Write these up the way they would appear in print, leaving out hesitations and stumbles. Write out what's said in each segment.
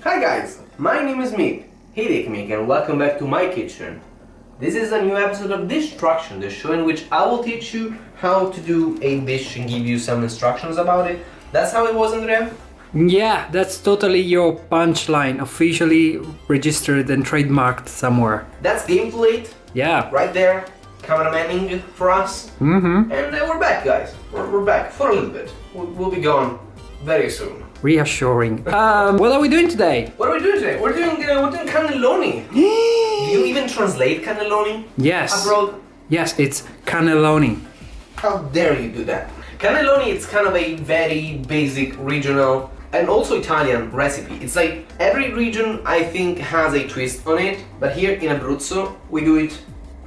Hi guys, my name is Mick, Mick, and welcome back to my kitchen. This is a new episode of Dish-Truction, the show in which I will teach you how to do a dish and give you some instructions about it. That's how it was, Andrea? Yeah, that's totally your punchline, officially registered and trademarked somewhere. That's game plate. Yeah. Right there, cameramanning for us. Mm-hmm. And we're back, guys. We're back for a little bit. We'll be gone very soon. Reassuring. What are we doing today? What are we doing today? We're doing cannelloni. Do you even translate cannelloni? Yes. Abroad? Yes, it's cannelloni. How dare you do that? Cannelloni, it's kind of a very basic regional and also Italian recipe. It's like every region I think has a twist on it, but here in Abruzzo we do it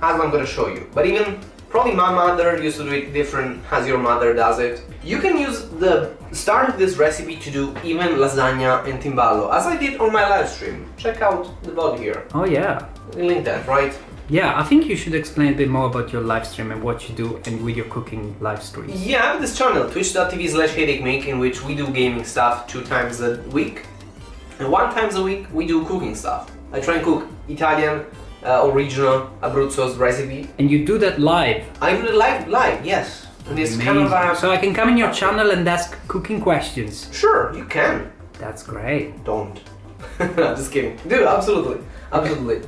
as I'm gonna show you. But even probably my mother used to do it different as your mother does it. You can use the start of this recipe to do even lasagna and timballo, as I did on my live stream. Check out the VOD here. Oh yeah. We link that, right? Yeah, I think you should explain a bit more about your live stream and what you do and with your cooking live streams. Yeah, I have this channel, twitch.tv/headacheMake, in which we do gaming stuff 2 times a week. And 1 time a week we do cooking stuff. I try and cook Italian or regional Abruzzo's recipe. And you do that live? I do it live, yes. And it's kind of a... So I can come in your channel and ask cooking questions? Sure, you can. That's great. Don't. Just kidding. Do, absolutely. Absolutely.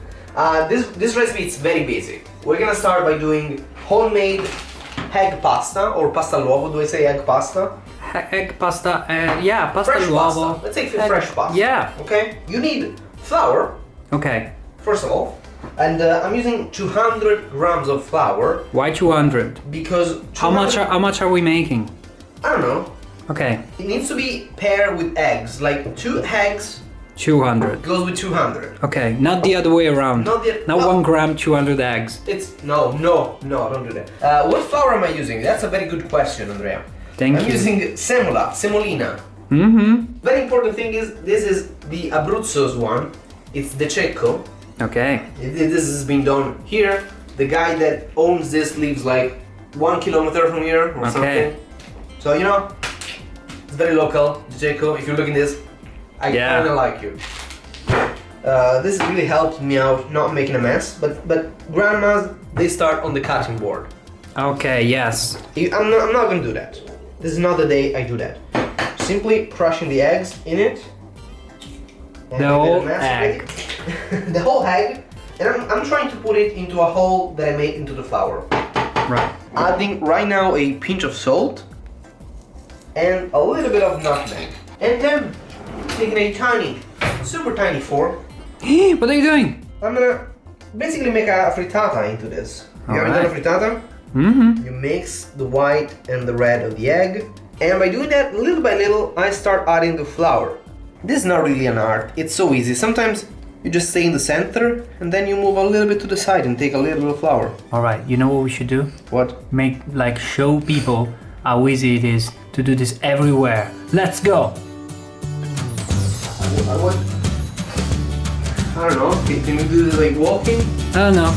This recipe is very basic. We're gonna start by doing homemade egg pasta or pasta all'uovo. Do I say egg pasta? Egg pasta, yeah, pasta Fresh all'uovo. pasta. Let's say fresh pasta. Yeah. Okay. You need flour. Okay. First of all, and I'm using 200 grams of flour. Why 200? Because 200, How much are we making? I don't know. Okay. It needs to be paired with eggs. Like 2 eggs 200. goes with 200. Okay, not the other way around. Not the Not no. 1 gram, 200 eggs. It's no, don't do that. What flour am I using? That's a very good question, Andrea. Thank you. I'm using semolina. Mm-hmm. Very important thing is this is the Abruzzo's one. It's the Cecco. Okay. This has been done here. The guy that owns this lives like 1 kilometer from here or something. So you know, it's very local. The Cecco. If you're looking this, I kind of like you. This really helped me out not making a mess. But grandmas, they start on the cutting board. Okay, yes. I'm not gonna do that. This is not the day I do that. Simply crushing the eggs in it. The whole egg. The whole egg. And I'm trying to put it into a hole that I made into the flour. Right. Adding right now a pinch of salt and a little bit of nutmeg. And then taking a tiny, super tiny fork. What are you doing? I'm gonna basically make a frittata into this. You ever done a frittata? Mm-hmm. You mix the white and the red of the egg. And by doing that little by little, I start adding the flour. This is not really an art, it's so easy. Sometimes you just stay in the center and then you move a little bit to the side and take a little bit of flour. Alright, you know what we should do? What? Show people how easy it is to do this everywhere. Let's go! I don't know, can we do this like walking? I don't know.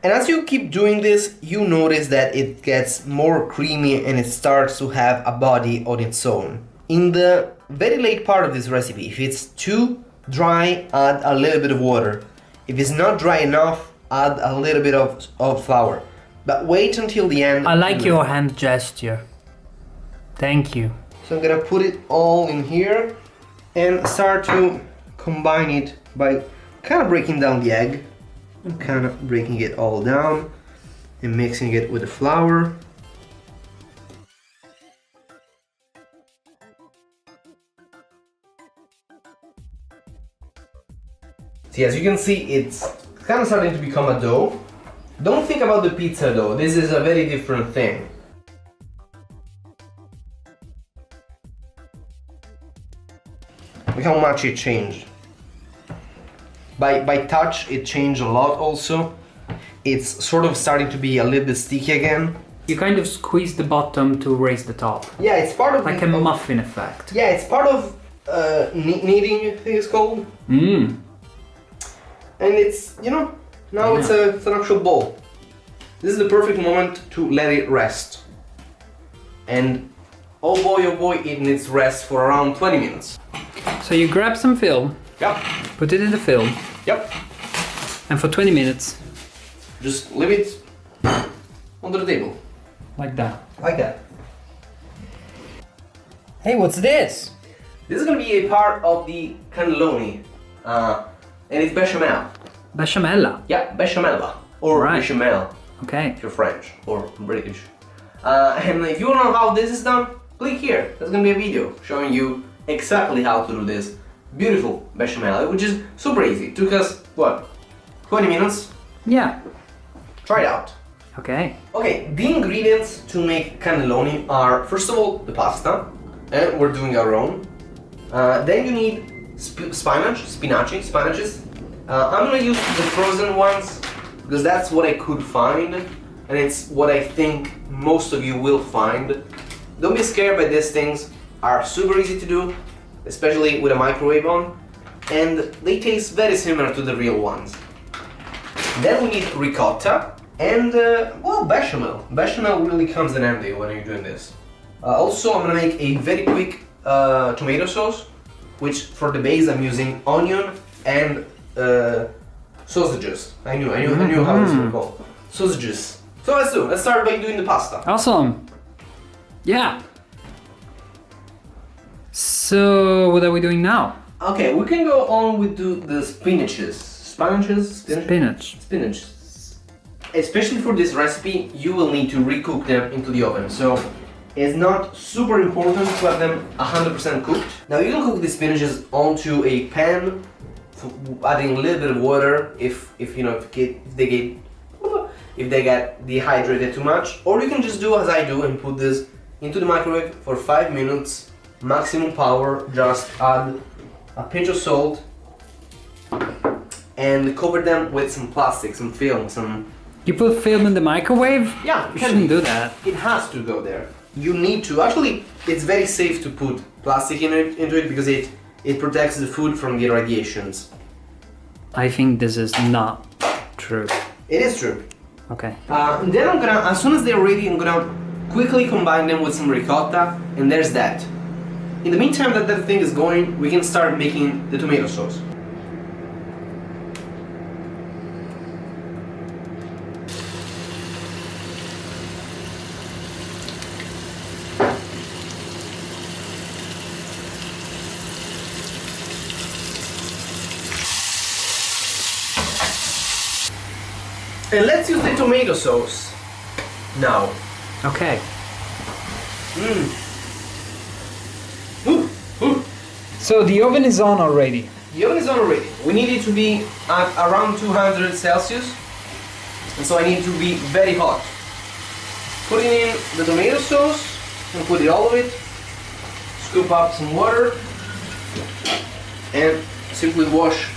And as you keep doing this, you notice that it gets more creamy and it starts to have a body on its own. In the very late part of this recipe, if it's too dry, add a little bit of water. If it's not dry enough, add a little bit of flour. But wait until the end. I like your hand gesture. Thank you. So I'm gonna put it all in here and start to combine it by kind of breaking down the egg. Kind of breaking it all down and mixing it with the flour. See, as you can see, it's kind of starting to become a dough. Don't think about the pizza dough, this is a very different thing. Look how much it changed. By touch, it changed a lot also. It's sort of starting to be a little bit sticky again. You kind of squeeze the bottom to raise the top. Yeah, it's part of like a muffin effect. Yeah, it's part of kneading, I think it's called. Mmm. And it's, now it's an actual ball. This is the perfect moment to let it rest. And oh boy, it needs rest for around 20 minutes. So you grab some film, Yep. put it in the film, Yep. and for 20 minutes, Just leave it under the table. like that. Like that. Hey, what's this? This is gonna be a part of the cannelloni. And it's bechamel. Besciamelle. Yeah, bechamel. Or Right. bechamel, Okay. if you're French or British. And if you wanna know how this is done, click here. There's gonna be a video showing you exactly how to do this beautiful bechamel, which is super easy. It took us, what, 20 minutes? Yeah. Try it out. Okay. Okay, the ingredients to make cannelloni are, first of all, the pasta, and we're doing our own. Then you need spinaches. I'm gonna use the frozen ones because that's what I could find, and it's what I think most of you will find. Don't be scared by these things, are super easy to do, especially with a microwave on, and they taste very similar to the real ones. Then we need ricotta and, well, bechamel. Bechamel really comes in handy when you're doing this. Also, I'm gonna make a very quick tomato sauce, which for the base I'm using onion and sausages. I knew how this would go. Sausages. So let's start by doing the pasta. Awesome. Yeah. So what are we doing now? Okay, we can go on with the spinaches. Spinach. Especially for this recipe, you will need to recook them into the oven. So it's not super important to have them 100% cooked. Now you can cook the spinaches onto a pan, adding a little bit of water if they get dehydrated too much, or you can just do as I do and put this into the microwave for 5 minutes, maximum power. Just add a pinch of salt and cover them with some plastic, some film, some. You put film in the microwave? Yeah, You shouldn't do that. It has to go there. You need to. Actually, it's very safe to put plastic into it because it protects the food from the radiations. I think this is not true. It is true. Okay. Then I'm gonna, as soon as they're ready, I'm gonna quickly combine them with some ricotta, and there's that. In the meantime that thing is going, we can start making the tomato sauce. And let's use the tomato sauce now. Okay. So the oven is on already. The oven is on already. We need it to be at around 200 Celsius. And so I need it to be very hot. Putting in the tomato sauce, and put it all of it. Scoop up some water. And simply wash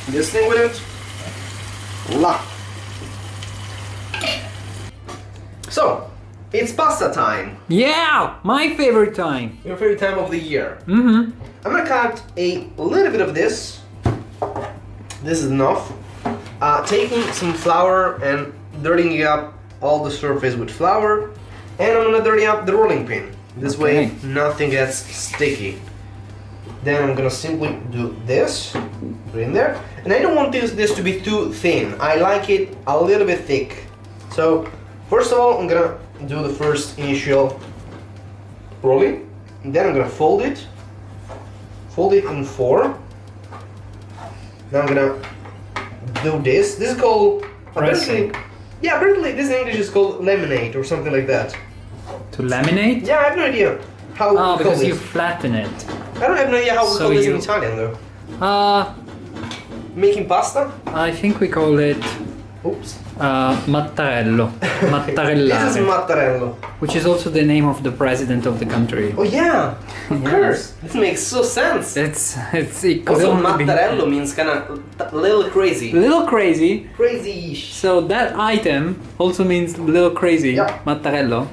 this thing with it. Voila. So, it's pasta time. Yeah! My favorite time. Your favorite time of the year. Mm-hmm. I'm gonna cut a little bit of this. This is enough. Taking some flour and dirtying up all the surface with flour. And I'm gonna dirty up the rolling pin. This way nothing gets sticky. Then I'm gonna simply do this. Put it in there. And I don't want this to be too thin. I like it a little bit thick. So, first of all, I'm gonna do the first initial rolling. And then I'm gonna fold it in 4. Now I'm gonna do this. This is called Pressing. apparently this in English is called laminate or something like that. To laminate? Yeah, I have no idea how we call because this. you flatten it. I don't have no idea how we So call this in you- Italian though. Uh, Making pasta? I think we call it Oops. mattarello. This is Mattarellare. mattarello. Which is also the name of the president of the country. Oh yeah, of Yes. course. This makes so sense. It could Also, only be mattarello means kind of little crazy. a little crazy. Crazy-ish. So that item also means little crazy. Yeah. Mattarello.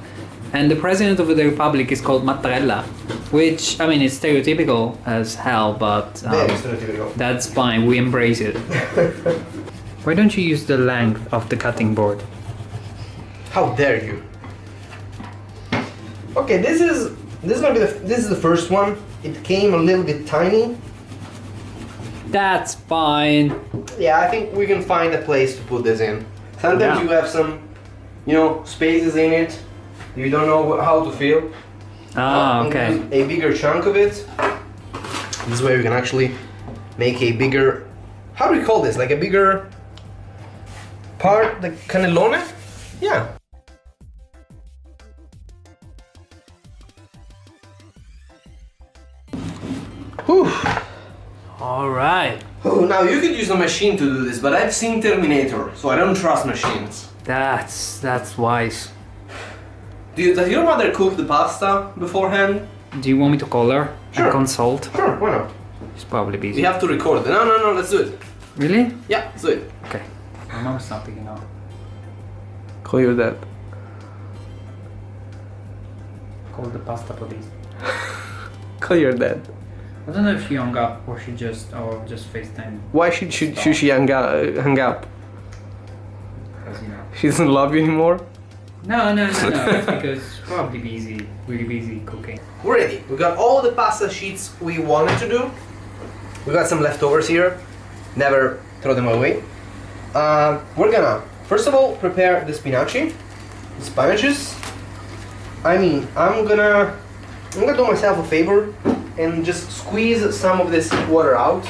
And the president of the republic is called Mattarella, which, I mean, it's stereotypical as hell, but Very stereotypical. that's fine, we embrace it. Why don't you use the length of the cutting board? How dare you? Okay, this is the first one. It came a little bit tiny. That's fine. Yeah, I think we can find a place to put this in. Sometimes Yeah. you have some, spaces in it. You don't know how to fill. Ah, And okay. use a bigger chunk of it. This way we can actually make a bigger. How do we call this? Like a bigger part, the cannellone? Yeah. Whew. All right. Oh, now you could use a machine to do this, but I've seen Terminator, so I don't trust machines. That's wise. Does your mother cook the pasta beforehand? Do you want me to call her Sure. and consult? Sure, why not? She's probably busy. We have to record it. No, let's do it. Really? Yeah, let's do it. Okay. My mom's not picking up. Call your dad. Call the pasta police. Call your dad. I don't know if she hung up or just FaceTime. Why should she hang up? Because, She doesn't love you anymore? No. It's because she's probably busy, really busy cooking. We're ready. We got all the pasta sheets we wanted to do. We got some leftovers here. Never throw them away. We're gonna, first of all, prepare the spinaches. I'm gonna do myself a favor and just squeeze some of this water out.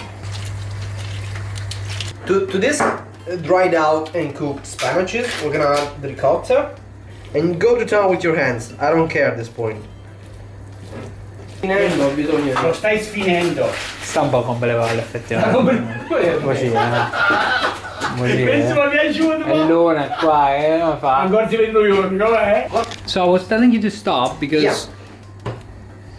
To this dried out and cooked spinaches, we're gonna add the ricotta and go to town with your hands. I don't care at this point. Lo stai sfinendo. Sta un po' con le palle, effettivamente. Così, Così, Penso mi aiuti, È l'una qua, non fa. ancora ti vedo io, com'è? So I was telling you to stop because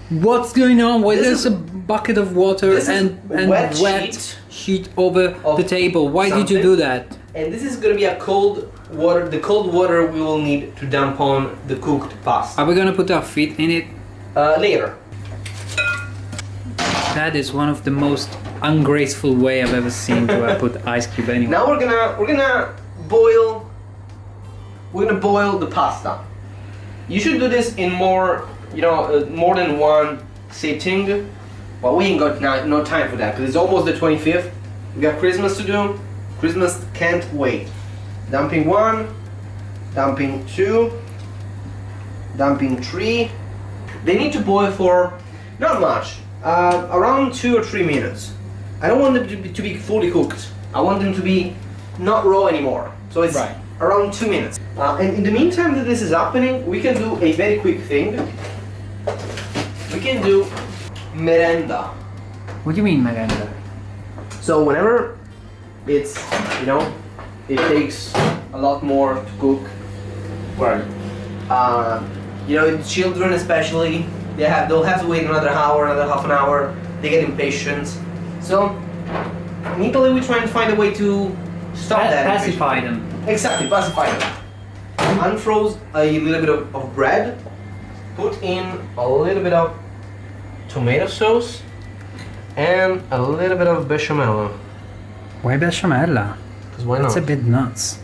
what's going on? Why This there's is- a bucket of water this is and wet wet sheet over of the table? Why did you something. do that? And this is gonna be a cold water. The cold water we will need to dump on the cooked pasta Are we gonna put our feet in it? later. That is one of the most ungraceful way I've ever seen to put ice cube anywhere. Now we're gonna boil. We're gonna boil the pasta. You should do this in more, more than one sitting. But we ain't got no time for that because it's almost the 25th. We got Christmas to do. Christmas can't wait. Dumping 1, dumping 2, dumping 3. They need to boil for not much, around 2 or 3 minutes. I don't want them to be fully cooked. I want them to be not raw anymore. So it's Right. around 2 minutes. And in the meantime that this is happening, we can do a very quick thing. We can do merenda. What do you mean, merenda? So whenever it's, it takes a lot more to cook. Guarda. Children especially, they'll have to wait another hour, another half an hour. They get impatient. So in Italy, we try and find a way to stop that. Pacify them. Exactly, pacify them. Unfroze a little bit of bread. Put in a little bit of tomato sauce and a little bit of bechamel. Why besciamella? Because why That's not? a bit nuts.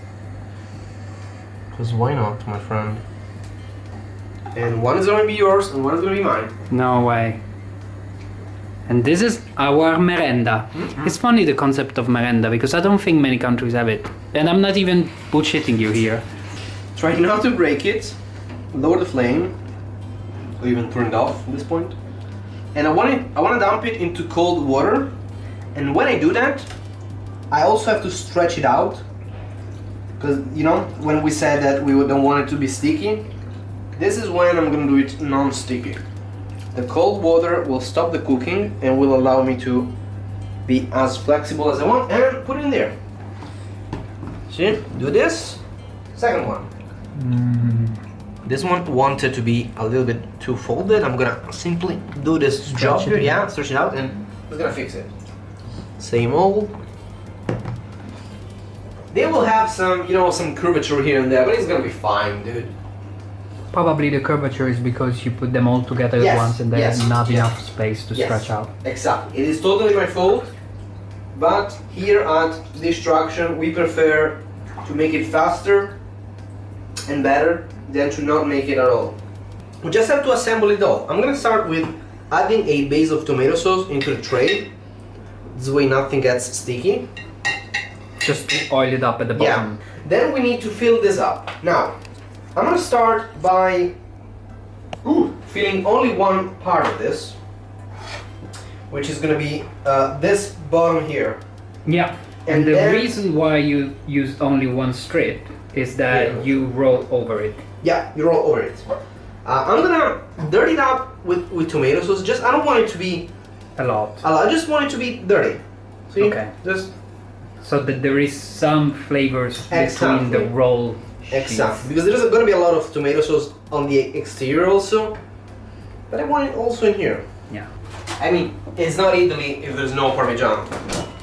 Because why not, my friend? And one is gonna be yours and one is gonna be mine. No way. And this is our merenda. It's funny the concept of merenda because I don't think many countries have it. And I'm not even bullshitting you here. Try not to break it. Lower the flame. Or even turn it off at this point. And I wanna dump it into cold water. And when I do that, I also have to stretch it out. Because when we said that we don't want it to be sticky, this is when I'm gonna do it non-sticky. The cold water will stop the cooking and will allow me to be as flexible as I want and put it in there. See, do this. Second one. This one wanted to be a little bit too folded. I'm gonna simply do this job here, stretch it out and we're gonna fix it. Same old. They will have some, some curvature here and there, but it's gonna be fine, dude. Probably the curvature is because you put them all together Yes, at once and there's yes, not yes. enough space to Yes. stretch out. Exactly. It is totally my fault. But here at Dish-Truction, we prefer to make it faster and better than to not make it at all. We just have to assemble it all. I'm gonna start with adding a base of tomato sauce into the tray. This way nothing gets sticky. Just oil it up at the Yeah. bottom. Then we need to fill this up. Now, I'm gonna start by filling only one part of this, which is gonna be this bottom here. Yeah. And And the then- reason why you use only one strip is that Yeah. you roll over it. Yeah, you roll over it. I'm gonna dirty it up with tomato sauce. Just I don't want it to be A lot. I just want it to be dirty. See? Okay. Just So that there is some flavors between Exactly. the roll sheets. exactly because there's gonna be a lot of tomato sauce on the exterior also, but I want it also in here. Yeah. I mean, it's not Italy if there's no Parmesan.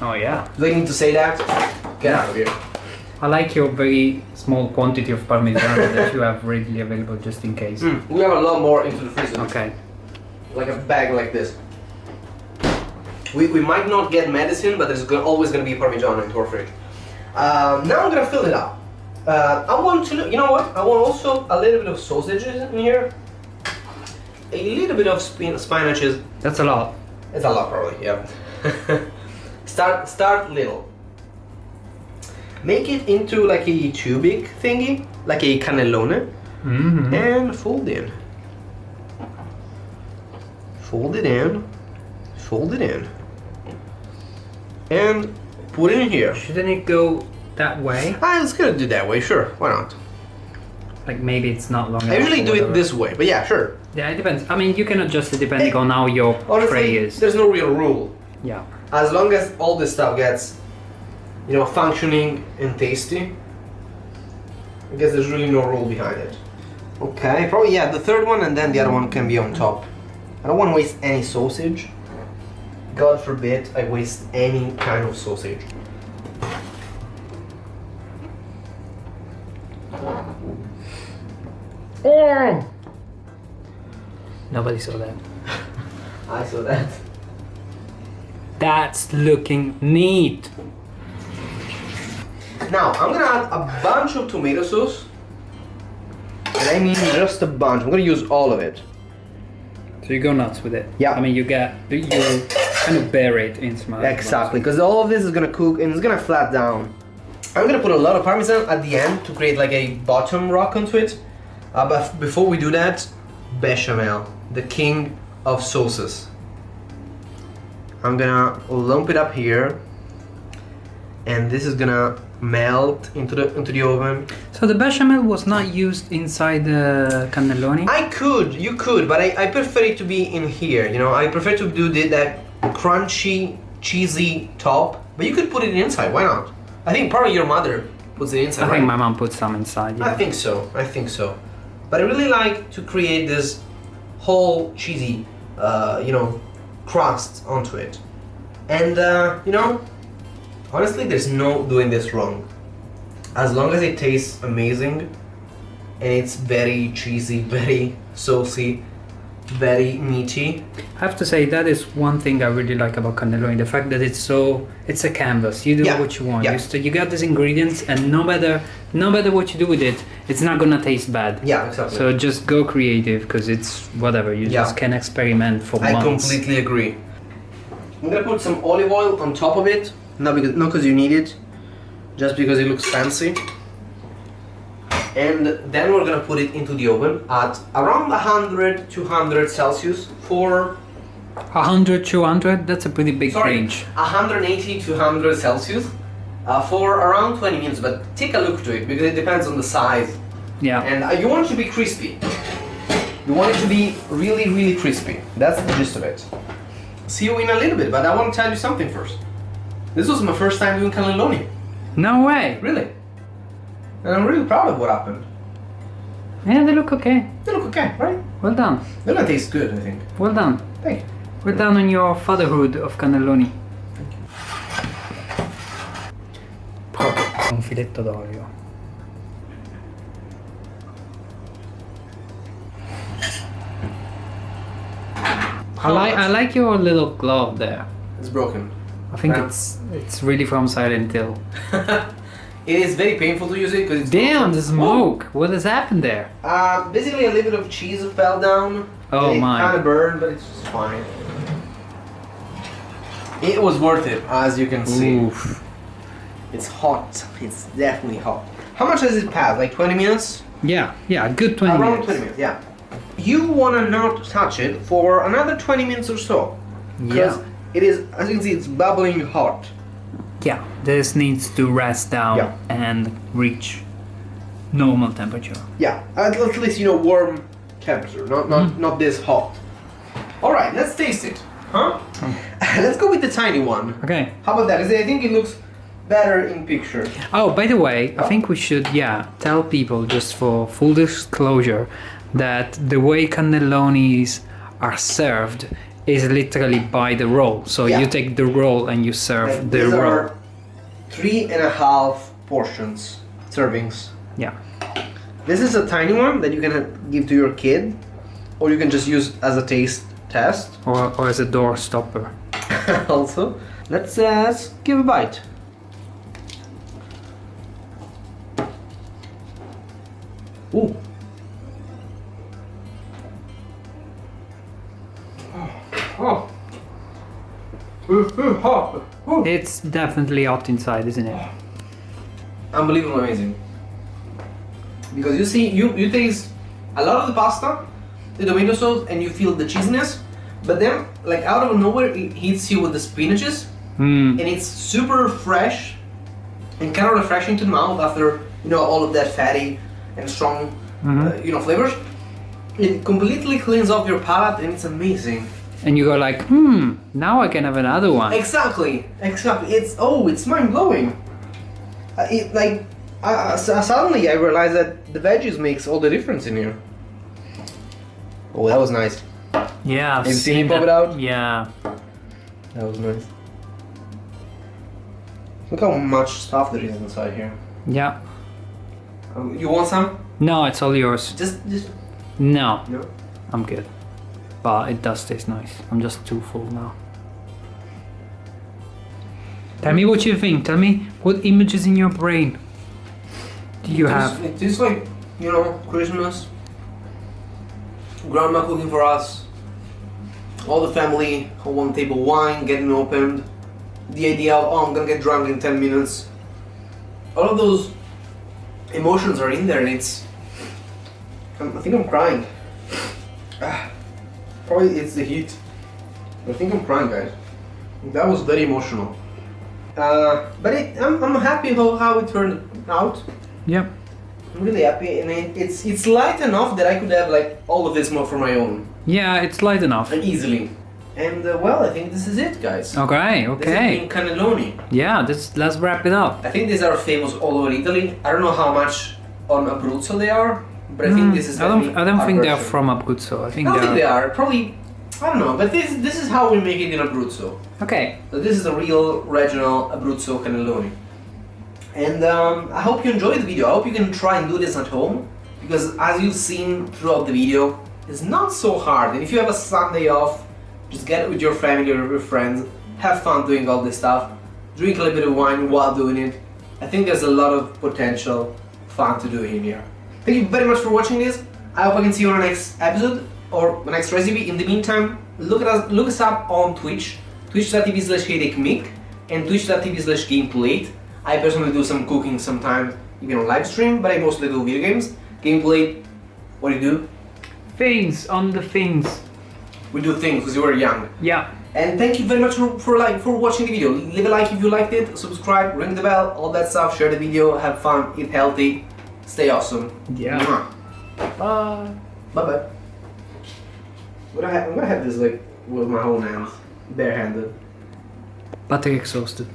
Oh yeah. Do I need to say that? Get Yeah. out of here. I like your very small quantity of Parmesan that you have readily available just in case. We have a lot more into the freezer. Okay. Like a bag like this. We might not get medicine, but there's always going to be Parmesan into our fridge. Now I'm going to fill it up. I want to, you know what? I want also a little bit of sausages in here. A little bit of spinaches. That's a lot. It's a lot probably, yeah. Start little. Make it into like a tubic thingy, like a cannelloni, Mm-hmm. and fold in. Fold it in. Fold it in. And put it in here. Shouldn't it go that way? Ah, it's gonna do that way, sure. Why not? Like maybe it's not long enough. I usually or do it whatever. this way, but yeah, sure. Yeah, it depends. I mean, you can adjust it depending Hey, on how your tray Honestly, is. there's no real rule. Yeah. As long as all this stuff gets, you know, functioning and tasty, I guess there's really no rule behind it. Okay, probably yeah, the third one and then the other one can be on top. I don't want to waste any sausage. God forbid I waste any kind of sausage. Oh! Nobody saw that. I saw that. That's looking neat. Now, I'm gonna add a bunch of tomato sauce. And I mean just a bunch. I'm gonna use all of it. So you go nuts with it. Yeah. I mean, you kind of bury it in some. Exactly, because all of this is gonna cook and it's gonna flat down. I'm gonna put a lot of Parmesan at the end to create like a bottom rock onto it. But before we do that, Besciamelle, the king of sauces. I'm gonna lump it up here, and this is gonna melt into the oven. So the bechamel was not used inside the cannelloni? You could, but I prefer it to be in here. You know, I prefer to do that crunchy, cheesy top. But you could put it inside. Why not? I think probably your mother puts it inside. I right? think my mom put some inside. Yeah. I think so. I think so. But I really like to create this whole cheesy, you know, crust onto it. And you know, honestly, there's no doing this wrong. As long as it tastes amazing, and it's very cheesy, very saucy, very meaty. I have to say that is one thing I really like about cannelloni, the fact that it's a canvas. You do Yeah, what you want. yeah. You got these ingredients, and no matter what you do with it, it's not gonna taste bad. Yeah, exactly. So just go creative, because it's whatever. You Yeah. just can experiment for I months. completely agree. I'm gonna put some olive oil on top of it, not because you need it, just because it looks fancy. And then we're gonna put it into the oven at around 100, 200 Celsius for 100, 200. That's a pretty big range. 180 to 100 Celsius for around 20 minutes. But take a look to it because it depends on the size. Yeah. And you want it to be crispy. You want it to be really, really crispy. That's the gist of it. See you in a little bit, but I want to tell you something first. This was my first time doing cannelloni. No way. Really. And I'm really proud of what happened. Yeah, they look okay. They look okay, right? Well done. They're gonna taste good, I think. Well done. Thank you. Well done on your fatherhood of cannelloni. Proprio un filetto d'olio. I like your little glove there. It's broken. I think Yeah. it's really from Silent Hill. It is very painful to use it because it's Damn, broken. the smoke! What has happened there? Basically a little bit of cheese fell down. Oh It my. kind of burned, but it's just fine. It was worth it, as you can see. Oof. It's hot. It's definitely hot. How much has it passed? Like 20 minutes? Yeah, a good 20 Around minutes. 20 minutes, yeah. You wanna not touch it for another 20 minutes or so. Because Yeah. it is, as you can see, it's bubbling hot. Yeah, this needs to rest down Yeah. and reach normal temperature. Yeah, at least, you know, warm temperature, not this hot. Alright, let's taste it. Huh? Let's go with the tiny one. Okay. How about that? Because I think it looks better in picture. Oh, by the way, I think we should, tell people, just for full disclosure, that the way cannellonis are served is literally by the roll. So Yeah. you take the roll and you serve Like, the these roll. are 3.5 portions, servings. Yeah. This is a tiny one that you can give to your kid, or you can just use as a taste test. Or as a door stopper. Also, let's give a bite. Ooh. Oh. Hot. It's definitely hot inside, isn't it? Unbelievable, amazing. Because you see, you taste a lot of the pasta, the tomato sauce, and you feel the cheesiness. But then, like out of nowhere, it hits you with the spinaches, Mm. and it's super fresh and kind of refreshing to the mouth after all of that fatty and strong flavors. It completely cleans off your palate, and it's amazing. And you go like, now I can have another one. Exactly. It's mind blowing. Suddenly I realized that the veggies makes all the difference in here. Oh, that was nice. Yeah, I've Have you seen seen it pop that. it out? Yeah. That was nice. Look how much stuff there is inside here. Yeah. You want some? No, it's all yours. Just No, no. I'm good. But it does taste nice. I'm just too full now. Tell me what you think. Tell me what images in your brain do you have? It is like Christmas. Grandma cooking for us. All the family on one table, wine getting opened. The idea of I'm gonna get drunk in 10 minutes. All of those emotions are in there, and I think I'm crying. Probably it's the heat. I think I'm crying, guys. That was very emotional. But I'm happy how it turned out. Yep. I'm really happy, and it's light enough that I could have like all of this more for my own, Yeah, it's light enough. and easily. And I think this is it, guys. Okay, This has okay. been cannelloni. Yeah, let's wrap it up. I think these are famous all over Italy. I don't know how much on Abruzzo they are, but I think this is. I don't our think they're version. from Abruzzo. I think I don't think they they're... are. Probably, I don't know. But this is how we make it in Abruzzo. Okay. So this is a real regional Abruzzo cannelloni. And I hope you enjoyed the video. I hope you can try and do this at home, because as you've seen throughout the video, it's not so hard. And if you have a Sunday off, just get it with your family or your friends. Have fun doing all this stuff. Drink a little bit of wine while doing it. I think there's a lot of potential fun to do in here. Thank you very much for watching this. I hope I can see you on the next episode or the next recipe. In the meantime, look us up on Twitch, twitch.tv/HeyDakeMick and twitch.tv/GamePlate. I personally do some cooking sometimes, even on live stream, but I mostly do video games. Gameplay, what do you do? Things on the things. We do things because you were young. Yeah. And thank you very much for watching the video. Leave a like if you liked it, subscribe, ring the bell, all that stuff, share the video, have fun, eat healthy, stay awesome. Yeah. Mwah. Bye. Bye bye. I'm gonna have this like with my own hands, barehanded. But exhausted.